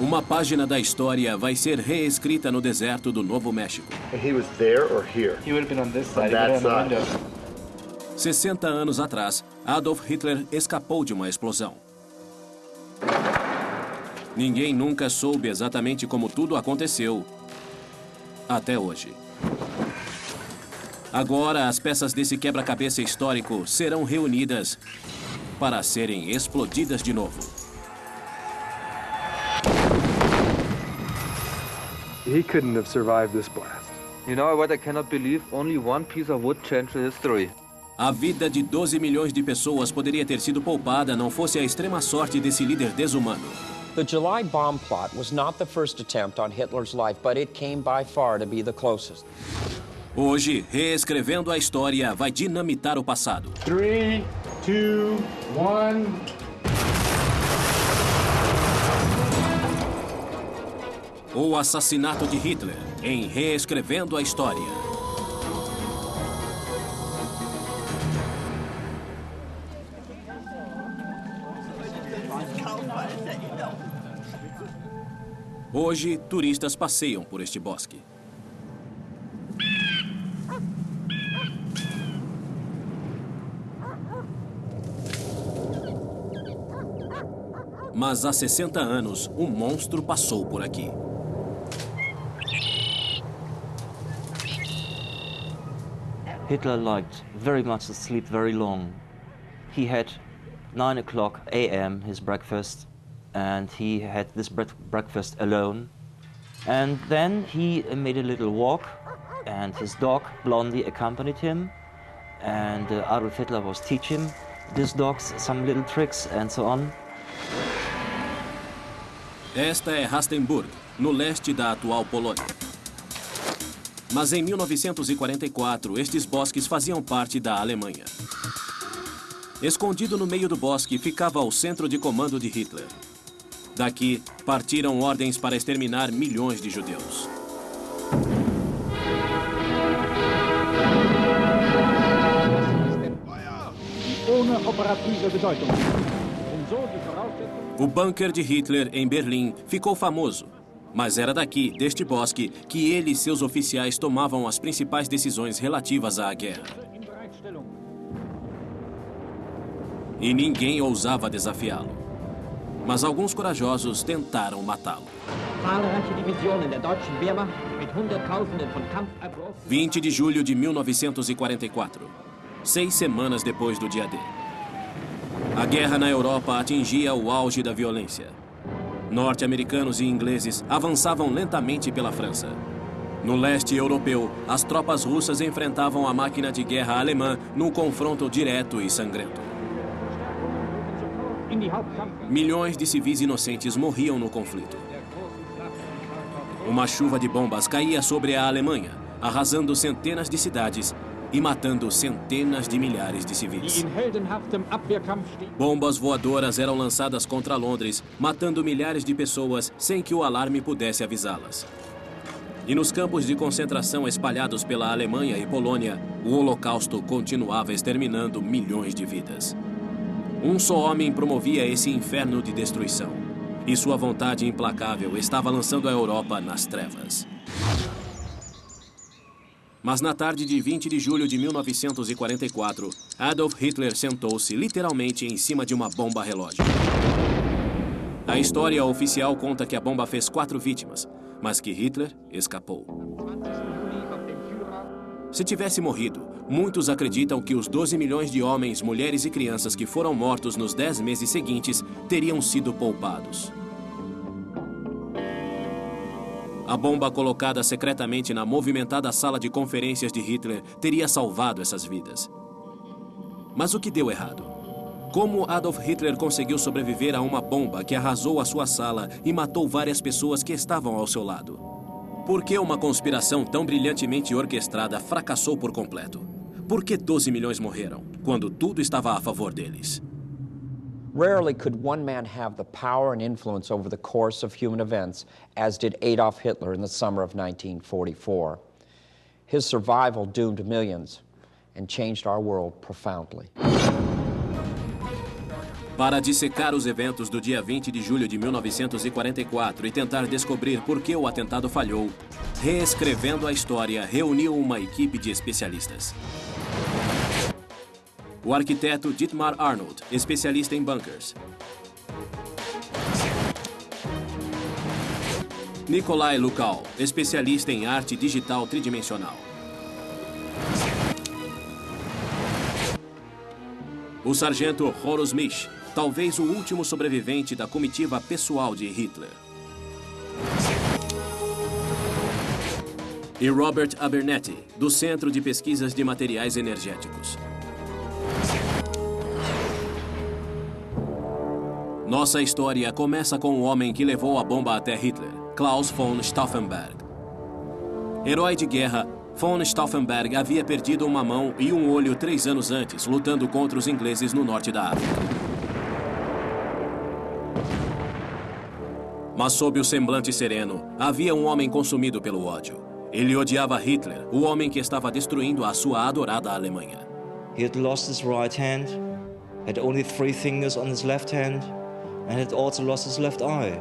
Uma página da história vai ser reescrita no deserto do Novo México. He was there or here? He would have been on this On side. that He would have been on the side. window. 60 anos atrás, Adolf Hitler escapou de uma explosão. Ninguém nunca soube exatamente como tudo aconteceu, até hoje. Agora, as peças desse quebra-cabeça histórico serão reunidas para serem explodidas de novo. He couldn't have survived this blast. You know what I cannot believe? Only one piece of wood changed history. A vida de 12 milhões de pessoas poderia ter sido poupada não fosse a extrema sorte desse líder desumano. The July bomb plot was not the first attempt on Hitler's life, but it came by far to be the closest. Hoje, reescrevendo a história, vai dinamitar o passado. 3, 2, 1. O assassinato de Hitler, em Reescrevendo a História. Hoje, turistas passeiam por este bosque. Mas há 60 anos, um monstro passou por aqui. Hitler liked very much to sleep very long. He had 9 o'clock a.m. his breakfast, and he had this breakfast alone. And then he made a little walk, and his dog, Blondie, accompanied him. And Adolf Hitler was teaching these dogs some little tricks and so on. Esta é Rastenburg, no leste da atual Polônia. Mas em 1944, estes bosques faziam parte da Alemanha. Escondido no meio do bosque ficava o centro de comando de Hitler. Daqui, partiram ordens para exterminar milhões de judeus. O bunker de Hitler, em Berlim, ficou famoso. Mas era daqui, deste bosque, que ele e seus oficiais tomavam as principais decisões relativas à guerra. E ninguém ousava desafiá-lo. Mas alguns corajosos tentaram matá-lo. 20 de julho de 1944, 6 semanas depois do dia D. A guerra na Europa atingia o auge da violência. Norte-americanos e ingleses avançavam lentamente pela França. No leste europeu, as tropas russas enfrentavam a máquina de guerra alemã num confronto direto e sangrento. Milhões de civis inocentes morriam no conflito. Uma chuva de bombas caía sobre a Alemanha, arrasando centenas de cidades e matando centenas de milhares de civis. Bombas voadoras eram lançadas contra Londres, matando milhares de pessoas sem que o alarme pudesse avisá-las. E nos campos de concentração espalhados pela Alemanha e Polônia, o Holocausto continuava exterminando milhões de vidas. Um só homem promovia esse inferno de destruição, e sua vontade implacável estava lançando a Europa nas trevas. Mas na tarde de 20 de julho de 1944, Adolf Hitler sentou-se literalmente em cima de uma bomba relógio. A história oficial conta que a bomba fez 4 vítimas, mas que Hitler escapou. Se tivesse morrido, muitos acreditam que os 12 milhões de homens, mulheres e crianças que foram mortos nos 10 meses seguintes teriam sido poupados. A bomba colocada secretamente na movimentada sala de conferências de Hitler teria salvado essas vidas. Mas o que deu errado? Como Adolf Hitler conseguiu sobreviver a uma bomba que arrasou a sua sala e matou várias pessoas que estavam ao seu lado? Por que uma conspiração tão brilhantemente orquestrada fracassou por completo? Por que 12 milhões morreram, quando tudo estava a favor deles? Rarely could one man have the power and influence over the course of human events as did Adolf Hitler in the summer of 1944. His survival doomed millions and changed our world profoundly. Para dissecar os eventos do dia 20 de julho de 1944 e tentar descobrir por que o atentado falhou, Reescrevendo a História reuniu uma equipe de especialistas. O arquiteto Dietmar Arnold, especialista em bunkers. Nikolai Lukal, especialista em arte digital tridimensional. O sargento Horus Mich, talvez o último sobrevivente da comitiva pessoal de Hitler. E Robert Abernethy, do Centro de Pesquisas de Materiais Energéticos. Nossa história começa com o homem que levou a bomba até Hitler, Klaus von Stauffenberg. Herói de guerra, von Stauffenberg havia perdido uma mão e um olho 3 anos antes, lutando contra os ingleses no norte da África. Mas sob o semblante sereno, havia um homem consumido pelo ódio. Ele odiava Hitler, o homem que estava destruindo a sua adorada Alemanha. He had lost his right hand, had only 3 fingers on his left hand, and had also lost his left eye.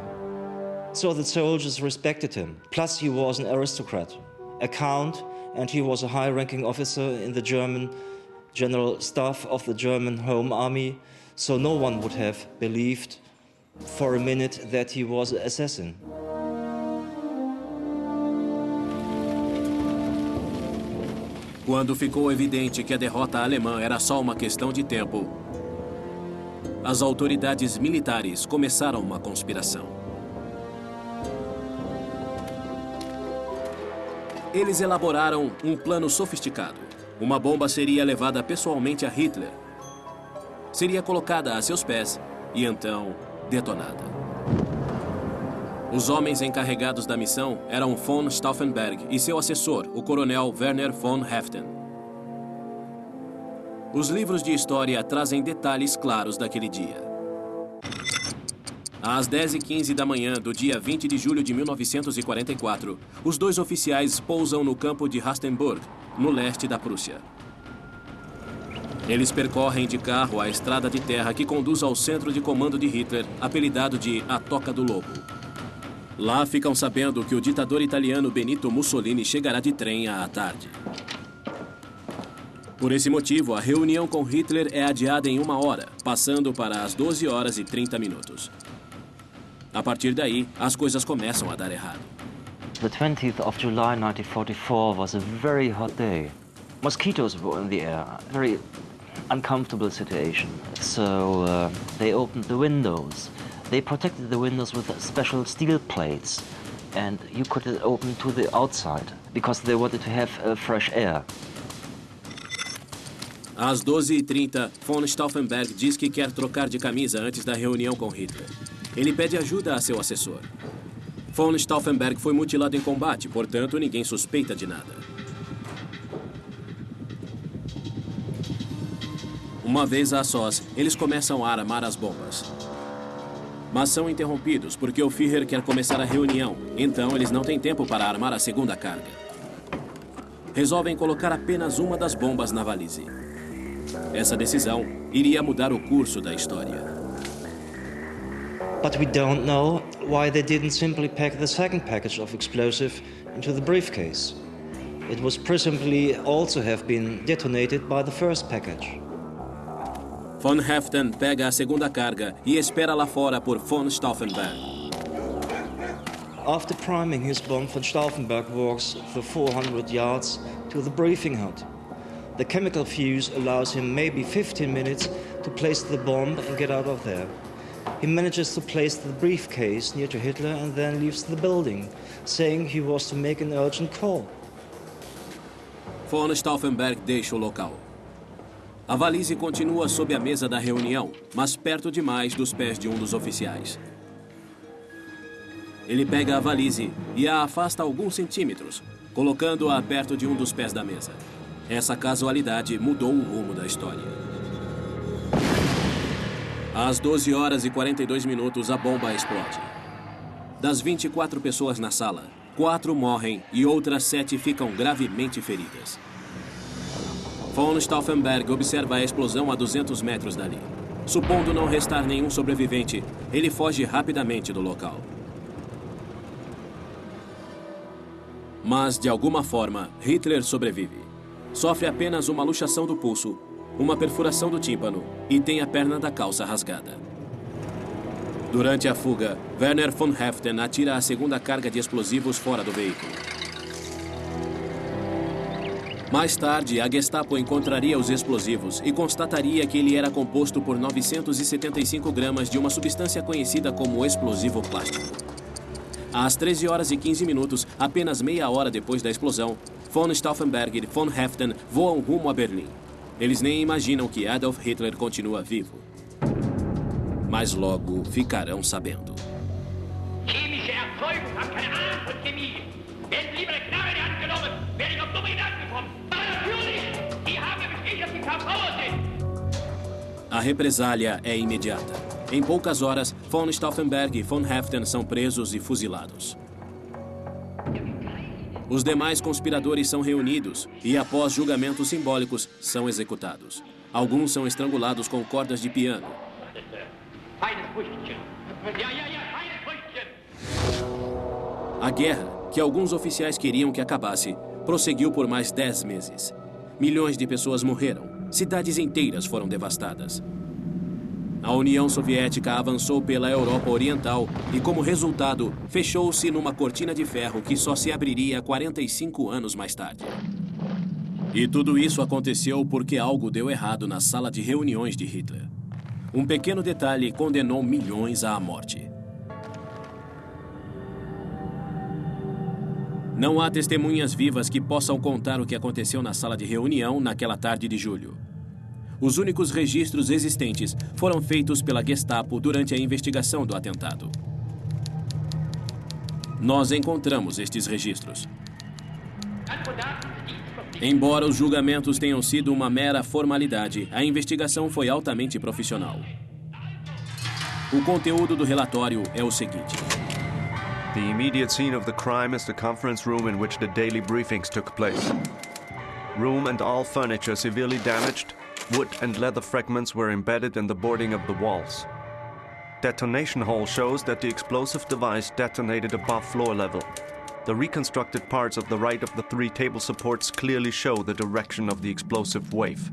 So the soldiers respected him. Plus he was an aristocrat, a count, and he was a high-ranking officer in the German general staff of the German Home Army, so no one would have believed for a minute that he was an assassin. Quando ficou evidente que a derrota alemã era só uma questão de tempo, as autoridades militares começaram uma conspiração. Eles elaboraram um plano sofisticado. Uma bomba seria levada pessoalmente a Hitler, seria colocada a seus pés e então detonada. Os homens encarregados da missão eram von Stauffenberg e seu assessor, o coronel Werner von Haeften. Os livros de história trazem detalhes claros daquele dia. Às 10h15 da manhã do dia 20 de julho de 1944, os 2 oficiais pousam no campo de Rastenburg, no leste da Prússia. Eles percorrem de carro a estrada de terra que conduz ao centro de comando de Hitler, apelidado de A Toca do Lobo. Lá ficam sabendo que o ditador italiano Benito Mussolini chegará de trem à tarde. Por esse motivo, a reunião com Hitler é adiada em 1 hora, passando para as 12h30. A partir daí, as coisas começam a dar errado. The 20th of July 1944 was a very hot day. Mosquitoes were in the air, very uncomfortable situation. So they opened the windows. They protected the windows with special steel plates, and you could open to the outside because they wanted to have fresh air. Às 12h30, von Stauffenberg diz que quer trocar de camisa antes da reunião com Hitler. Ele pede ajuda a seu assessor. Von Stauffenberg foi mutilado em combate, portanto, ninguém suspeita de nada. Uma vez a sós, eles começam a armar as bombas. Mas são interrompidos porque o Führer quer começar a reunião, então eles não têm tempo para armar a segunda carga. Resolvem colocar apenas uma das bombas na valise. Essa decisão iria mudar o curso da história. But we don't know why they didn't simply pack the second package of explosive into the briefcase. It was presumably also have been detonated by the first package. Von Haeften pega a segunda carga e espera lá fora por von Stauffenberg. After priming his bomb, von Stauffenberg walks the 400 yards to the briefing hut. The chemical fuse allows him maybe 15 minutes to place the bomb and get out of there. He manages to place the briefcase near to Hitler and then leaves the building, saying he was to make an urgent call. Von Stauffenberg deixa o local. A valise continua sob a mesa da reunião, mas perto demais dos pés de um dos oficiais. Ele pega a valise e a afasta alguns centímetros, colocando-a perto de um dos pés da mesa. Essa casualidade mudou o rumo da história. Às 12h42, a bomba explode. Das 24 pessoas na sala, 4 morrem e outras 7 ficam gravemente feridas. Von Stauffenberg observa a explosão a 200 metros dali. Supondo não restar nenhum sobrevivente, ele foge rapidamente do local. Mas, de alguma forma, Hitler sobrevive. Sofre apenas uma luxação do pulso, uma perfuração do tímpano e tem a perna da calça rasgada. Durante a fuga, Werner von Haeften atira a segunda carga de explosivos fora do veículo. Mais tarde, a Gestapo encontraria os explosivos e constataria que ele era composto por 975 gramas de uma substância conhecida como explosivo plástico. Às 13 horas e 15 minutos, apenas meia hora depois da explosão, von Stauffenberg e von Haeften voam rumo a Berlim. Eles nem imaginam que Adolf Hitler continua vivo. Mas logo ficarão sabendo. Chemische Erzeugung haben keine Ahnung von Chemie. Werden lieber eine Knarre in die Hand genommen, wäre ich auf dumme Gedanken gekommen. Aber natürlich, die haben ja bestätigt, dass die KV sind. A represália é imediata. Em poucas horas, von Stauffenberg e von Haeften são presos e fuzilados. Os demais conspiradores são reunidos e, após julgamentos simbólicos, são executados. Alguns são estrangulados com cordas de piano. A guerra, que alguns oficiais queriam que acabasse, prosseguiu por mais 10 meses. Milhões de pessoas morreram. Cidades inteiras foram devastadas. A União Soviética avançou pela Europa Oriental e, como resultado, fechou-se numa cortina de ferro que só se abriria 45 anos mais tarde. E tudo isso aconteceu porque algo deu errado na sala de reuniões de Hitler. Um pequeno detalhe condenou milhões à morte. Não há testemunhas vivas que possam contar o que aconteceu na sala de reunião naquela tarde de julho. Os únicos registros existentes foram feitos pela Gestapo durante a investigação do atentado. Nós encontramos estes registros. Embora os julgamentos tenham sido uma mera formalidade, a investigação foi altamente profissional. O conteúdo do relatório é o seguinte. The immediate scene of the crime is the conference room in which the daily briefings took place. Room and all furniture severely damaged. Wood and leather fragments were embedded in the boarding of the walls. Detonation hole shows that the explosive device detonated above floor level. The reconstructed parts of the right of the 3 table supports clearly show the direction of the explosive wave.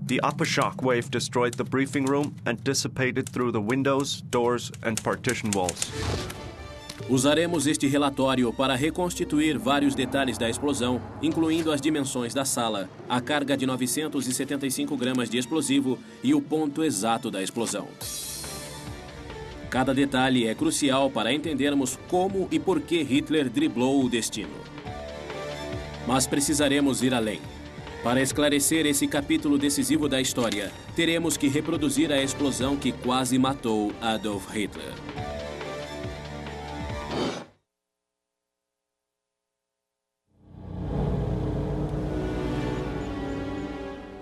The upper shock wave destroyed the briefing room and dissipated through the windows, doors, and partition walls. Usaremos este relatório para reconstituir vários detalhes da explosão, incluindo as dimensões da sala, a carga de 975 gramas de explosivo e o ponto exato da explosão. Cada detalhe é crucial para entendermos como e por que Hitler driblou o destino. Mas precisaremos ir além. Para esclarecer esse capítulo decisivo da história, teremos que reproduzir a explosão que quase matou Adolf Hitler.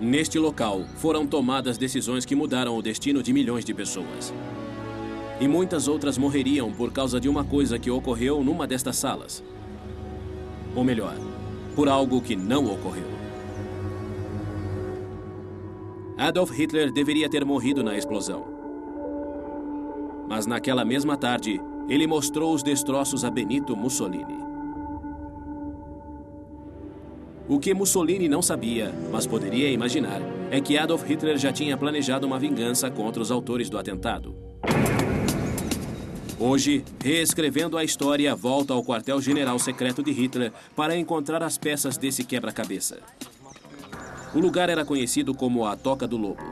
Neste local, foram tomadas decisões que mudaram o destino de milhões de pessoas. E muitas outras morreriam por causa de uma coisa que ocorreu numa destas salas. Ou melhor, por algo que não ocorreu. Adolf Hitler deveria ter morrido na explosão. Mas naquela mesma tarde, ele mostrou os destroços a Benito Mussolini. O que Mussolini não sabia, mas poderia imaginar, é que Adolf Hitler já tinha planejado uma vingança contra os autores do atentado. Hoje, reescrevendo a história, volta ao quartel-general secreto de Hitler para encontrar as peças desse quebra-cabeça. O lugar era conhecido como a Toca do Lobo.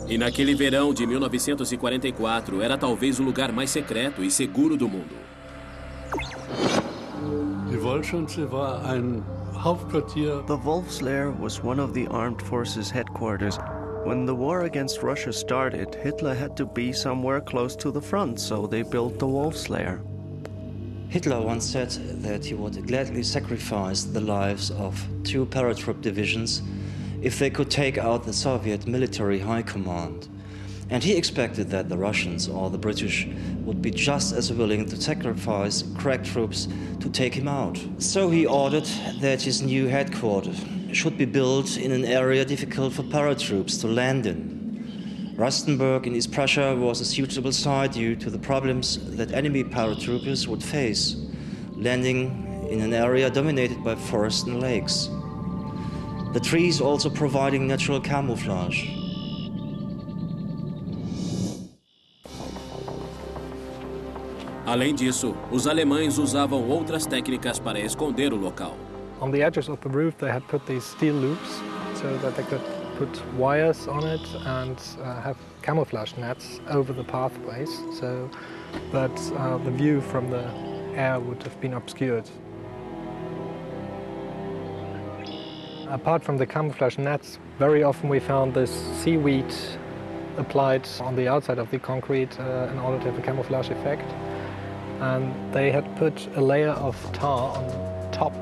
E naquele verão de 1944, era talvez o lugar mais secreto e seguro do mundo. Die Wolfschanze war ein Hauptquartier. The Wolf's Lair was one of the armed forces' headquarters. When the war against Russia started, Hitler had to be somewhere close to the front, so they built the Wolf's Lair. Hitler once said that he would gladly sacrifice the lives of 2 paratroop divisions if they could take out the Soviet military high command. And he expected that the Russians or the British would be just as willing to sacrifice crack troops to take him out. So he ordered that his new headquarters should be built in an area difficult for paratroops to land in. Rastenburg in East Prussia was a suitable site due to the problems that enemy paratroopers would face, landing in an area dominated by forest and lakes. The trees also providing natural camouflage. Além disso, os alemães usavam outras técnicas para esconder o local. On the edges of the roof they had put these steel loops so that they could put wires on it and have camouflage nets over the pathways so that the view from the air would have been obscured. Apart from the camouflage nets, very often we found this seaweed applied on the outside of the concrete in order to have a camouflage effect. And they had put a layer of tar on top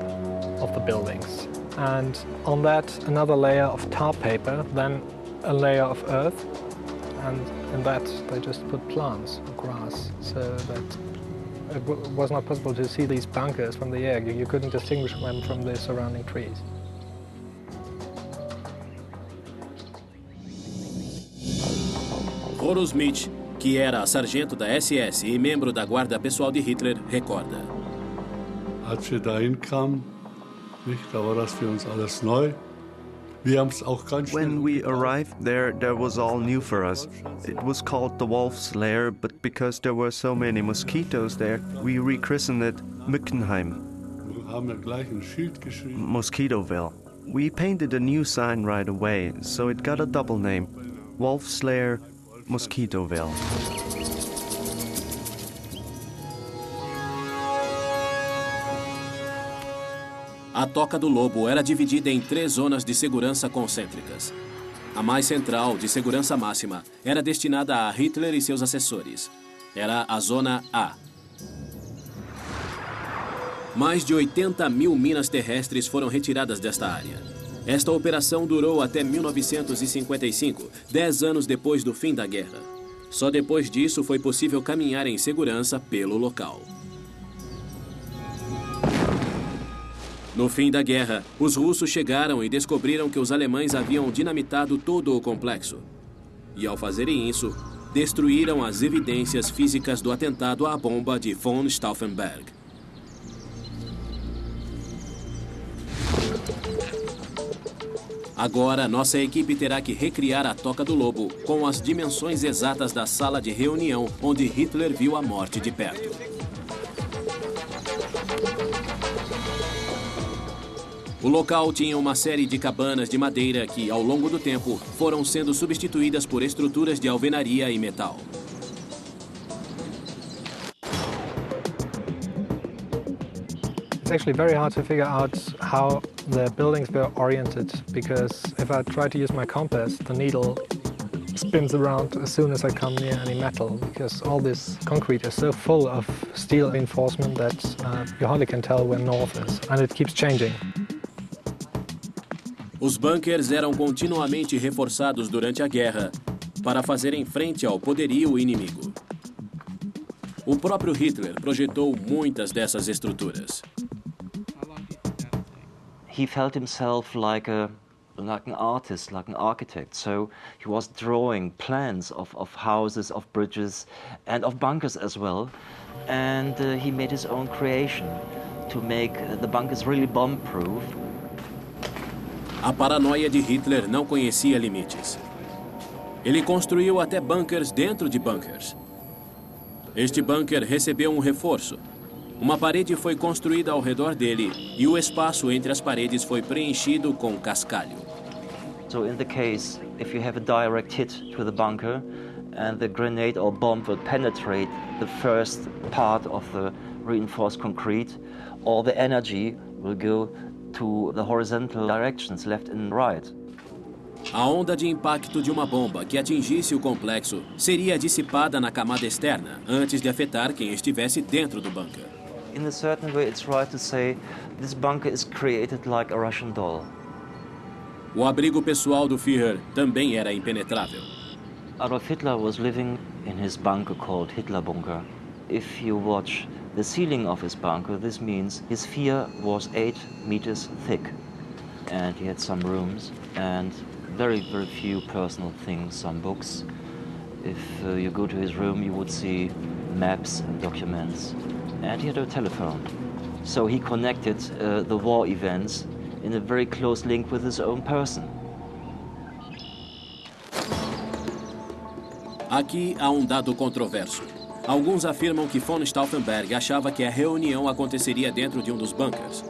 of the buildings. And on that, another layer of tar paper, then a layer of earth. And in that, they just put plants or grass so that it was not possible to see these bunkers from the air. You couldn't distinguish them from the surrounding trees. Horus Mitch, que era sargento da SS e membro da guarda pessoal de Hitler, recorda. Als wir dahin kamen, da war das für uns alles neu. Wir haben es auch ganz schnell. When we arrived there was all new for us. It was called the Wolf's Lair, but because there were so many mosquitoes there, we rechristened it Mückenheim. Wir haben ja gleich ein Schild geschrieben. Mosquitoville. We painted a new sign right away, so it got a double name. Wolf's Lair, Mosquitoville. A Toca do Lobo era dividida em 3 zonas de segurança concêntricas. A mais central, de segurança máxima, era destinada a Hitler e seus assessores. Era a Zona A. Mais de 80 mil minas terrestres foram retiradas desta área. Esta operação durou até 1955, 10 anos depois do fim da guerra. Só depois disso foi possível caminhar em segurança pelo local. No fim da guerra, os russos chegaram e descobriram que os alemães haviam dinamitado todo o complexo. E ao fazerem isso, destruíram as evidências físicas do atentado à bomba de von Stauffenberg. Agora, nossa equipe terá que recriar a Toca do Lobo com as dimensões exatas da sala de reunião onde Hitler viu a morte de perto. O local tinha uma série de cabanas de madeira que, ao longo do tempo, foram sendo substituídas por estruturas de alvenaria e metal. It's actually very hard to figure out how the buildings were oriented because if I try to use my compass, the needle spins around as soon as I come near any metal because all this concrete is so full of steel reinforcement that you hardly can tell where north is, and it keeps changing. Os bunkers eram continuamente reforçados durante a guerra para fazerem frente ao poderio inimigo. O próprio Hitler projetou muitas dessas estruturas. He felt himself like an artist, like an architect. So he was drawing plans of houses, of bridges, and of bunkers as well. And he made his own creation to make the bunkers really bomb-proof. A paranoia de Hitler não conhecia limites. Ele construiu até bunkers dentro de bunkers. Este bunker recebeu um reforço. Uma parede foi construída ao redor dele e o espaço entre as paredes foi preenchido com cascalho. So in the case, if you have a direct hit to the bunker and the grenade or bomb will penetrate the first part of the reinforced concrete, all the energy will go to the horizontal directions, left and right. A onda de impacto de uma bomba que atingisse o complexo seria dissipada na camada externa antes de afetar quem estivesse dentro do bunker. In a certain way, it's right to say this bunker is created like a Russian doll. O abrigo pessoal do Führer também era impenetrável. Adolf Hitler was living in his bunker called Hitler Bunker. If you watch the ceiling of his bunker, this means his sphere was 8 meters thick. and he had some rooms and very, very few personal things, some books. If you go to his room, you would see maps and documents. And he had a telephone. So he connected the war events in a very close link with his own person. Aqui há dado controverso. Alguns afirmam que von Stauffenberg achava que a reunião aconteceria dentro de dos bunkers.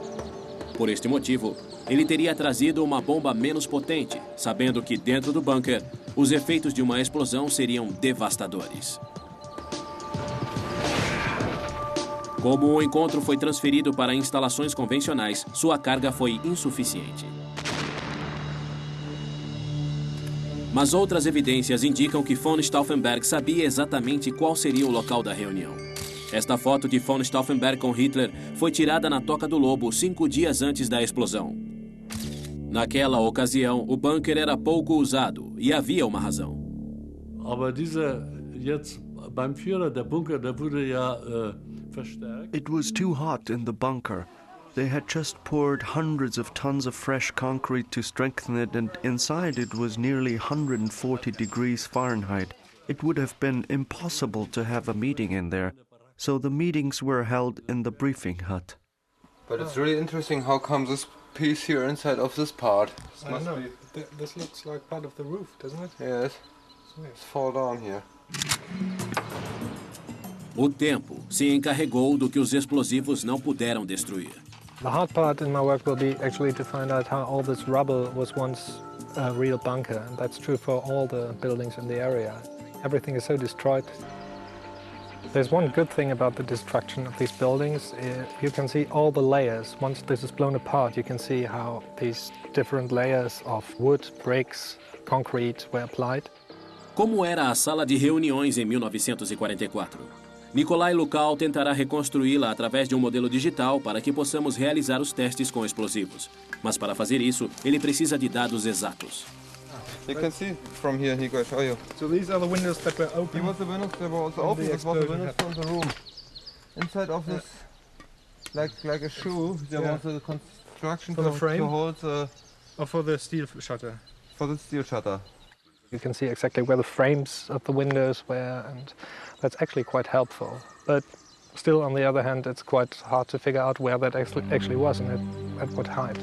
Por este motivo, ele teria trazido uma bomba menos potente, sabendo que dentro do bunker, os efeitos de uma explosão seriam devastadores. Como o encontro foi transferido para instalações convencionais, sua carga foi insuficiente. Mas outras evidências indicam que von Stauffenberg sabia exatamente qual seria o local da reunião. Esta foto de von Stauffenberg com Hitler foi tirada na Toca do Lobo 5 dias antes da explosão. Naquela ocasião, o bunker era pouco usado e havia uma razão. Aber jetzt beim Führer der Bunker, der wurde ja verstärkt. It was too hot in the bunker. They had just poured hundreds of tons of fresh concrete to strengthen it, and inside it was nearly 140 degrees Fahrenheit. It would have been impossible to have a meeting in there, so the meetings were held in the briefing hut. But it's really interesting how come this piece here inside of this part. I don't know. This looks like part of the roof, doesn't it? Yes. It's fall down here. O tempo se encarregou do que os explosivos não puderam destruir. The hard part in my work will be actually to find out how all this rubble was once a real bunker, and that's true for all the buildings in the area. Everything is so destroyed. There's one good thing about the destruction of these buildings. You can see all the layers. Once this is blown apart, you can see how these different layers of wood, bricks, concrete were applied. Como era a sala de reuniões em 1944? Nikolai Lukács tentará reconstruí-la através de modelo digital para que possamos realizar os testes com explosivos. Mas para fazer isso, ele precisa de dados exatos. You can see from here he goes show you. So these are the windows that were open. Here was the windows that were also open. This was the windows from the room. Inside of this, like a shoe, there was a construction for the frame to hold the. Or for the steel shutter. For the steel shutter. You can see exactly where the frames of the windows were, and that's actually quite helpful. But still, on the other hand, it's quite hard to figure out where that actually was and at what height.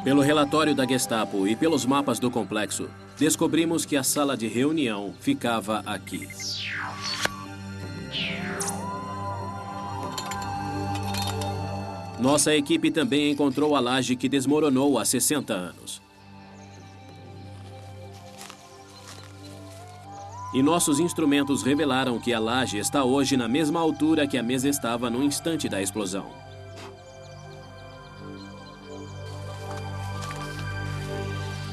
Pelo relatório da Gestapo e pelos mapas do complexo, descobrimos que a sala de reunião ficava aqui. Nossa equipe também encontrou a laje que desmoronou há 60 anos. E nossos instrumentos revelaram que a laje está hoje na mesma altura que a mesa estava no instante da explosão.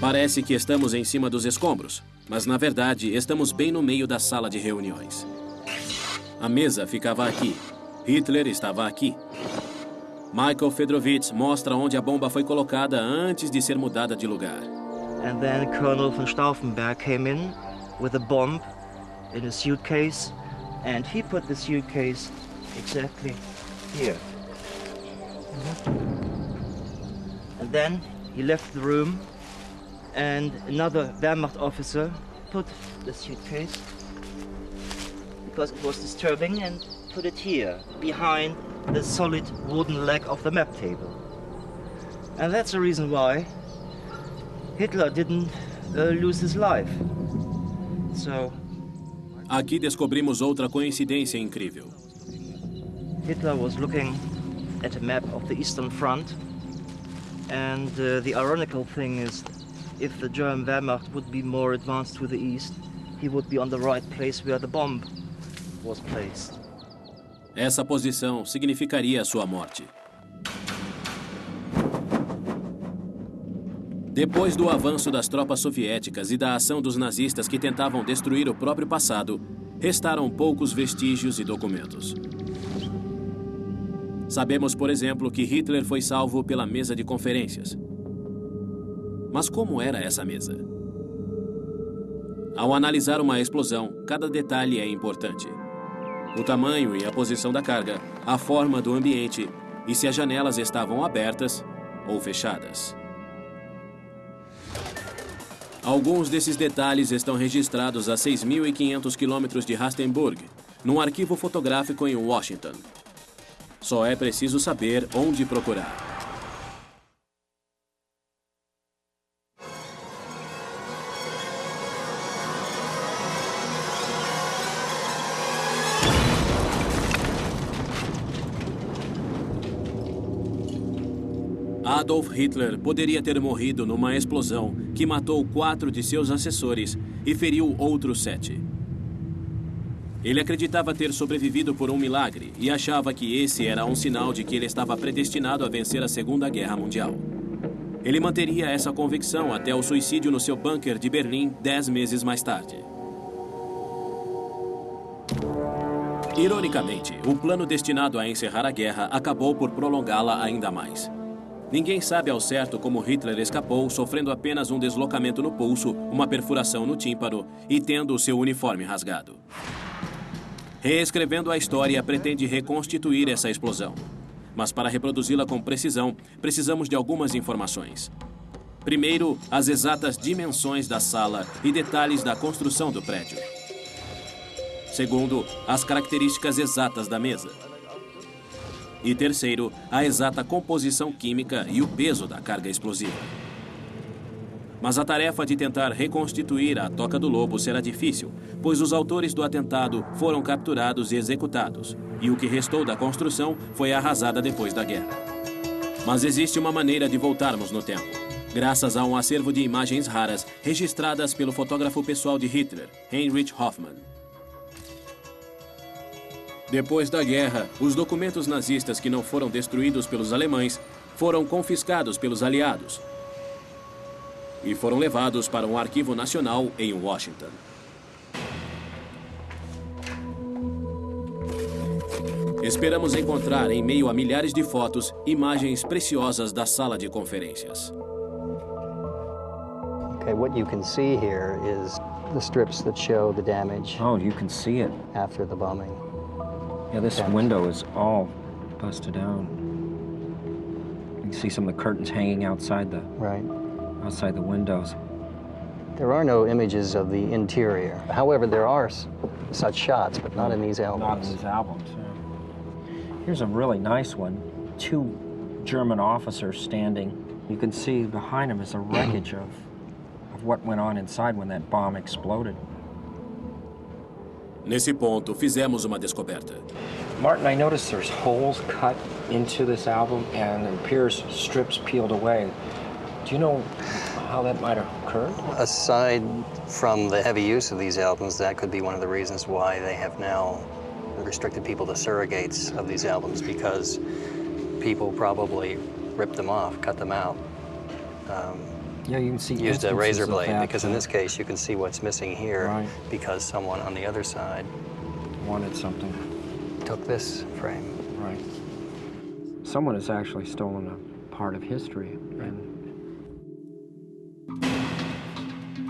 Parece que estamos em cima dos escombros, mas na verdade estamos bem no meio da sala de reuniões. A mesa ficava aqui. Hitler estava aqui. Michael Fedrovitz mostra onde a bomba foi colocada antes de ser mudada de lugar. And then Colonel von Stauffenberg came in with a bomb in a suitcase, and he put the suitcase exactly here. And then he left the room, and another Wehrmacht officer put the suitcase, because it was disturbing, and put it here, behind the solid wooden leg of the map table. And that's the reason why Hitler didn't lose his life. So, aqui descobrimos outra coincidência incrível. Hitler was looking at a map of the Eastern Front, and the ironical thing is, if the German Wehrmacht would be more advanced to the east, he would be on the right place where the bomb was placed. Essa posição significaria sua morte. Depois do avanço das tropas soviéticas e da ação dos nazistas que tentavam destruir o próprio passado, restaram poucos vestígios e documentos. Sabemos, por exemplo, que Hitler foi salvo pela mesa de conferências. Mas como era essa mesa? Ao analisar uma explosão, cada detalhe é importante. O tamanho e a posição da carga, a forma do ambiente e se as janelas estavam abertas ou fechadas. Alguns desses detalhes estão registrados a 6.500 quilômetros de Rustenburg, num arquivo fotográfico em Washington. Só é preciso saber onde procurar. Adolf Hitler poderia ter morrido numa explosão que matou 4 de seus assessores e feriu outros 7. Ele acreditava ter sobrevivido por um milagre e achava que esse era um sinal de que ele estava predestinado a vencer a Segunda Guerra Mundial. Ele manteria essa convicção até o suicídio no seu bunker de Berlim 10 meses mais tarde. Ironicamente, o plano destinado a encerrar a guerra acabou por prolongá-la ainda mais. Ninguém sabe ao certo como Hitler escapou, sofrendo apenas um deslocamento no pulso, uma perfuração no tímpano e tendo o seu uniforme rasgado. Reescrevendo a história, pretende reconstituir essa explosão. Mas para reproduzi-la com precisão, precisamos de algumas informações. Primeiro, as exatas dimensões da sala e detalhes da construção do prédio. Segundo, as características exatas da mesa. E terceiro, a exata composição química e o peso da carga explosiva. Mas a tarefa de tentar reconstituir a Toca do Lobo será difícil, pois os autores do atentado foram capturados e executados, e o que restou da construção foi arrasada depois da guerra. Mas existe uma maneira de voltarmos no tempo, graças a um acervo de imagens raras registradas pelo fotógrafo pessoal de Hitler, Heinrich Hoffmann. Depois da guerra, os documentos nazistas que não foram destruídos pelos alemães foram confiscados pelos aliados e foram levados para um arquivo nacional em Washington. Esperamos encontrar, em meio a milhares de fotos, imagens preciosas da sala de conferências. Okay, what you can see here is the strips that show the damage. Oh, you can see it after the bombing. Yeah, this window is all busted down. You can see some of the curtains hanging outside the windows. There are no images of the interior. However, there are such shots, but not in these albums. Not in these albums. Yeah. Here's a really nice one. 2 German officers standing. You can see behind them is a wreckage of what went on inside when that bomb exploded. Nesse ponto, fizemos uma descoberta. Martin, I noticed there's holes cut into this album and it appears strips peeled away. Do you know how that might have occurred? Aside from the heavy use of these albums, that could be one of the reasons why they have now restricted people to surrogates of these albums, because people probably ripped them off, cut them out. Yeah, you can see used a razor blade, because in this case you can see what's missing here, because someone on the other side wanted something. Took this frame. Right. Someone has actually stolen a part of history.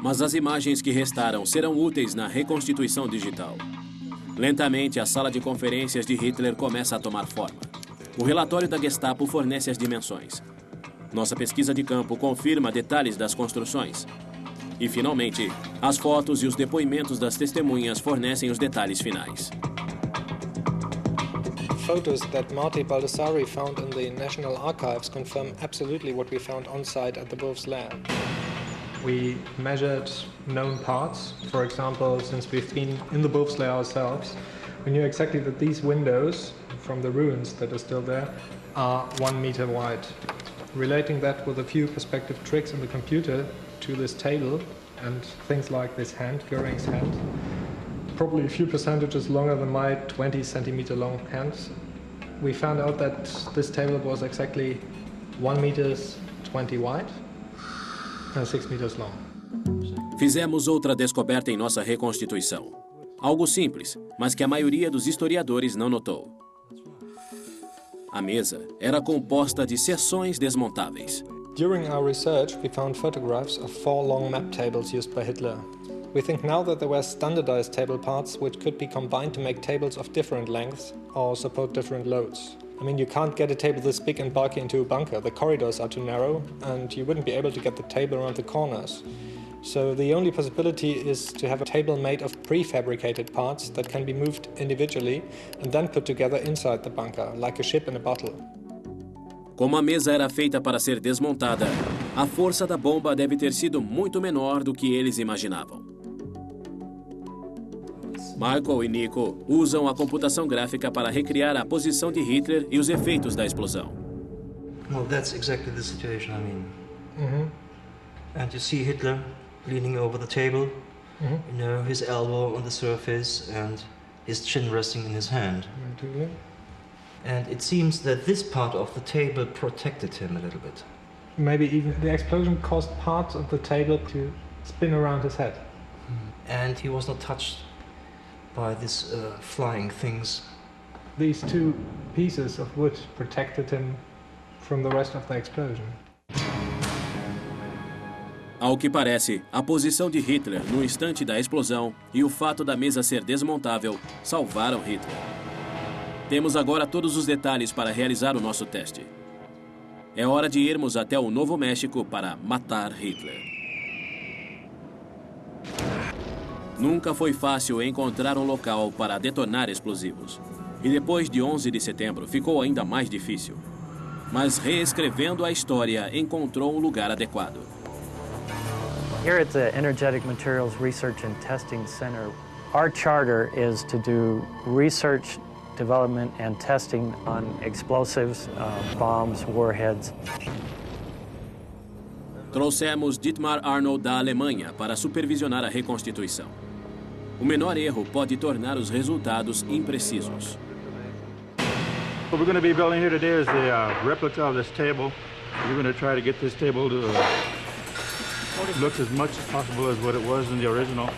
Mas as imagens que restaram serão úteis na reconstituição digital. Lentamente, a sala de conferências de Hitler começa a tomar forma. O relatório da Gestapo fornece as dimensões. Nossa pesquisa de campo confirma detalhes das construções. E, finalmente, as fotos e os depoimentos das testemunhas fornecem os detalhes finais. Photos that Marty Baldassari found in the National Archives confirm absolutely what we found on site at the Wolf's Lair. We measured known parts. For example, since we've been in the Wolf's Lair ourselves, we knew exactly that these windows from the ruins that are still there are 1 meter wide. Relating that with a few perspective tricks in the computer to this table and things like this hand, Göring's hand, probably a few percentages longer than my 20 centimeter long hand, we found out that this table was exactly 1 meter 20 wide and 6 meters long. Fizemos outra descoberta em nossa reconstituição. Algo simples, mas que a maioria dos historiadores não notou. A mesa era composta de seções desmontáveis. During our research, we found photographs of 4 long map tables used by Hitler. We think now that there were standardized table parts which could be combined to make tables of different lengths or support different loads. I mean, you can't get a table this big and bulky into a bunker. The corridors are too narrow, and you wouldn't be able to get the table around the corners. So the only possibility is to have a table made of prefabricated parts that can be moved individually and then put together inside the bunker, like a ship in a bottle. Como a mesa era feita para ser desmontada, a força da bomba deve ter sido muito menor do que eles imaginavam. Michael e Nico usam a computação gráfica para recriar a posição de Hitler e os efeitos da explosão. Well, that's exactly the situation, I mean. And you see Hitler leaning over the table, you know, his elbow on the surface and his chin resting in his hand. And it seems that this part of the table protected him a little bit. Maybe even the explosion caused parts of the table to spin around his head. And he was not touched by these flying things. These two pieces of wood protected him from the rest of the explosion. Ao que parece, a posição de Hitler no instante da explosão e o fato da mesa ser desmontável salvaram Hitler. Temos agora todos os detalhes para realizar o nosso teste. É hora de irmos até o Novo México para matar Hitler. Nunca foi fácil encontrar um local para detonar explosivos. E depois de 11 de setembro ficou ainda mais difícil. Mas reescrevendo a história, encontrou um lugar adequado. Here at the Energetic Materials Research and Testing Center, our charter is to do research, development and testing on explosives, bombs, warheads. Trouxemos Dietmar Arnold da Alemanha para supervisionar a reconstituição. O menor erro pode tornar os resultados imprecisos. What we're going to be building here today is the replica of this table. We're going to try to get this table to look as much as possible as what it was in the original.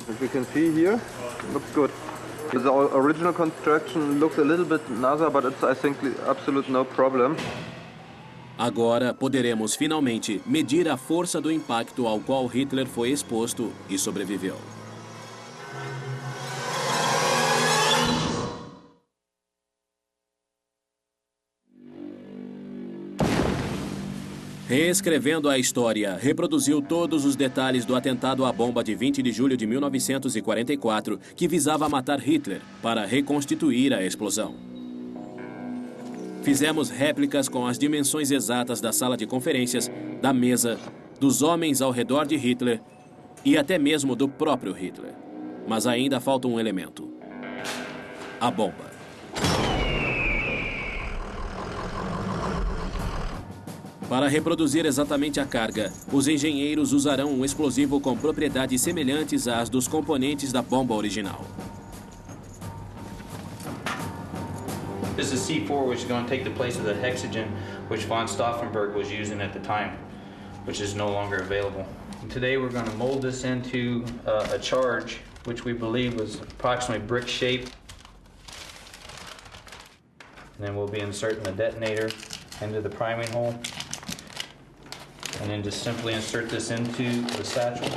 As you can see here, looks good. The original construction looks a little bit NASA, but it's, I think, absolute no problem. Agora poderemos finalmente medir a força do impacto ao qual Hitler foi exposto e sobreviveu. Reescrevendo a história, reproduziu todos os detalhes do atentado à bomba de 20 de julho de 1944, que visava matar Hitler, para reconstituir a explosão. Fizemos réplicas com as dimensões exatas da sala de conferências, da mesa, dos homens ao redor de Hitler e até mesmo do próprio Hitler. Mas ainda falta um elemento: a bomba. Para reproduzir exatamente a carga, os engenheiros usarão um explosivo com propriedades semelhantes às dos componentes da bomba original. This is C4, which is going to take the place of the hexagen which von Stauffenberg was using at the time, which is no longer available. And today we're going to mold this into a charge which we believe was approximately brick shaped. And then we'll be inserting the detonator into the priming hole. And then just simply insert this into the satchel.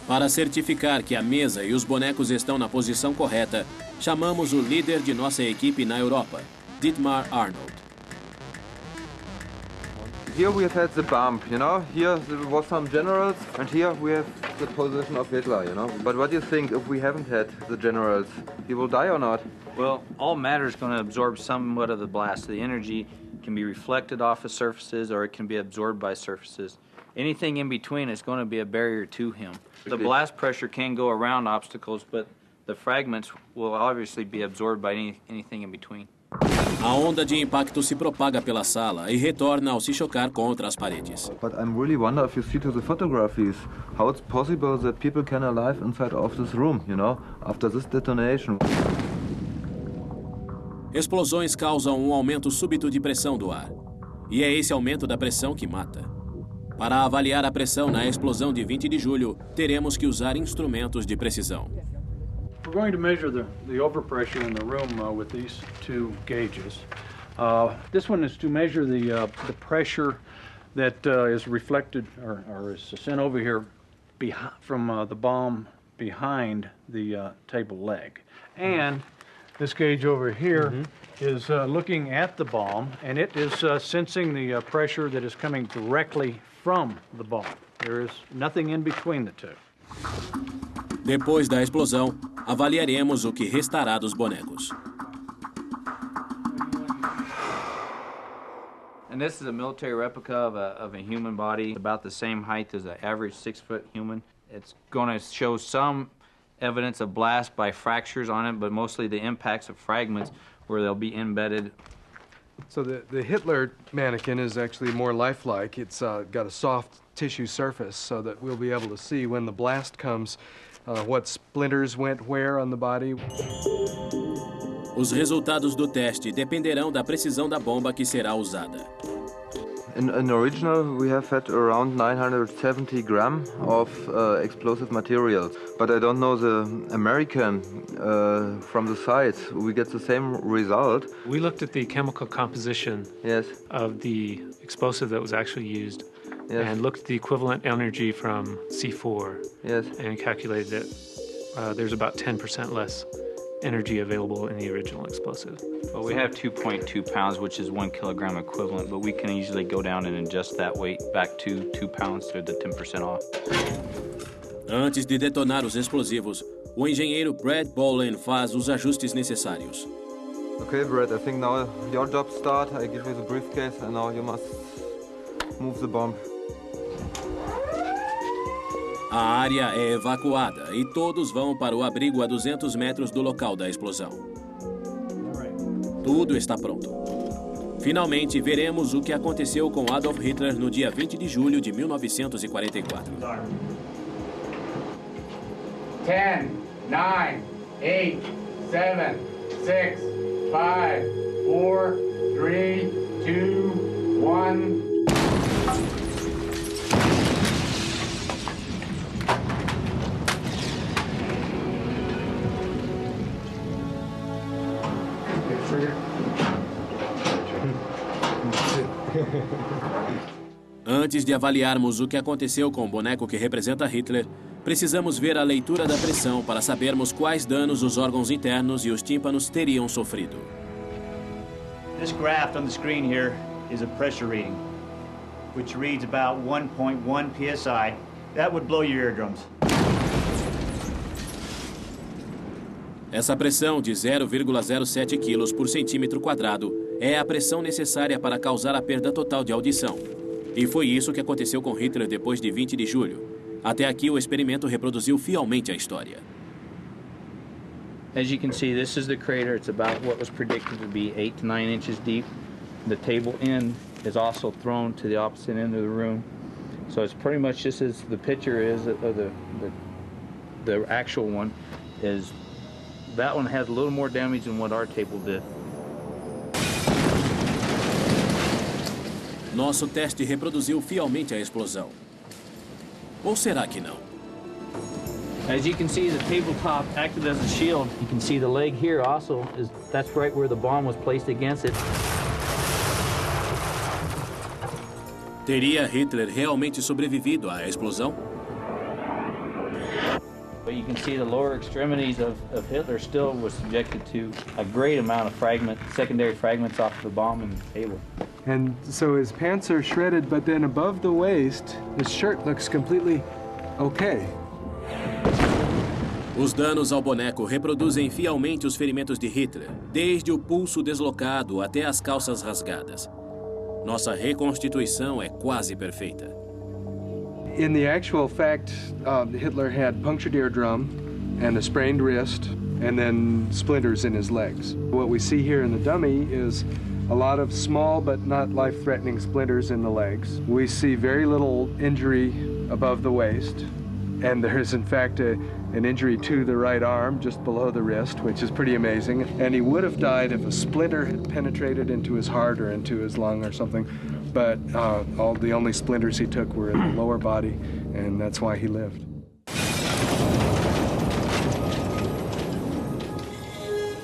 Para certificar que a mesa e os bonecos estão na posição correta, chamamos o líder de nossa equipe na Europa, Dietmar Arnold. Here we have had the bomb, you know. Here there was some generals, and here we have the position of Hitler, you know. But what do you think if we haven't had the generals? He will die or not? Well, all matter is going to absorb somewhat of the blast. The energy can be reflected off of surfaces or it can be absorbed by surfaces. Anything in between is going to be a barrier to him. The blast pressure can go around obstacles, but the fragments will obviously be absorbed by anything in between. A onda de impacto se propaga pela sala e retorna ao se chocar contra as paredes. But I really wonder if you see to the photographies how it's possible that people can alive inside of this room, you know, after this detonation. Explosões causam um aumento súbito de pressão do ar. E é esse aumento da pressão que mata. Para avaliar a pressão na explosão de 20 de julho, teremos que usar instrumentos de precisão. We're going to measure the overpressure in the room with these two gauges. This one is to measure the pressure that is reflected or is sent over here from the bomb behind the table leg. And this gauge over here is looking at the bomb, and it is sensing the pressure that is coming directly from the bomb. There is nothing in between the two. Depois da explosão, avaliaremos o que restará dos bonecos. And this is a military replica of a human body, about the same height as an average 6-foot human. It's going to show some evidence of blast by fractures on it, but mostly the impacts of fragments where they'll be embedded. So the Hitler mannequin is actually more lifelike. It's got a soft tissue surface so that we'll be able to see when the blast comes what splinters went where on the body. Os resultados do teste dependerão da precisão da bomba que será usada. In original, we have had around 970 grams of explosive materials, but I don't know the American from the site. We get the same result. We looked at the chemical composition of the explosive that was actually used and looked at the equivalent energy from C4 and calculated that there's about 10% less energy available in the original explosive. Well, we have 2.2 pounds, which is 1 kilogram equivalent, but we can easily go down and adjust that weight back to 2 pounds to the 10% off. Antes de detonar os explosivos, o engenheiro Brad Bolen faz os ajustes necessários. Okay, Brad, I think now your job start. I give you the briefcase and now you must move the bomb. A área é evacuada e todos vão para o abrigo a 200 metros do local da explosão. Tudo está pronto. Finalmente, veremos o que aconteceu com Adolf Hitler no dia 20 de julho de 1944. 10, 9, 8, 7, 6, 5, 4, 3, 2, 1... Antes de avaliarmos o que aconteceu com o boneco que representa Hitler, precisamos ver a leitura da pressão para sabermos quais danos os órgãos internos e os tímpanos teriam sofrido. This graph on the screen here is a pressure reading, which reads about 1.1 psi. That would blow your eardrums. Essa pressão de 0,07 kg por centímetro quadrado é a pressão necessária para causar a perda total de audição. E foi isso que aconteceu com Hitler depois de 20 de julho. Até aqui, o experimento reproduziu fielmente a história. As you can see, this is the crater. It's about what was predicted to be 8 to 9 inches deep. The table end is also thrown to the opposite end of the room. So it's pretty much just as the picture is, or the actual one is. That one has a little more damage than what our table did. Nosso teste reproduziu fielmente a explosão. Ou será que não? As you can see, the tabletop acted as a shield. You can see the leg here also, that's right where the bomb was placed against it. Teria Hitler realmente sobrevivido à explosão? But you can see the lower extremities of Hitler still was subjected to a great amount of secondary fragments off the bomb and the table. And so his pants are shredded, but then above the waist, his shirt looks completely okay. Os danos ao boneco reproduzem fielmente os ferimentos de Hitler, desde o pulso deslocado até as calças rasgadas. Nossa reconstituição é quase perfeita. In the actual fact, Hitler had punctured eardrum and a sprained wrist and then splinters in his legs. What we see here in the dummy is a lot of small but not life-threatening splinters in the legs. We see very little injury above the waist, and there is in fact an injury to the right arm just below the wrist, which is pretty amazing. And he would have died if a splinter had penetrated into his heart or into his lung or something. But the only splinters he took were in the lower body, and that's why he lived.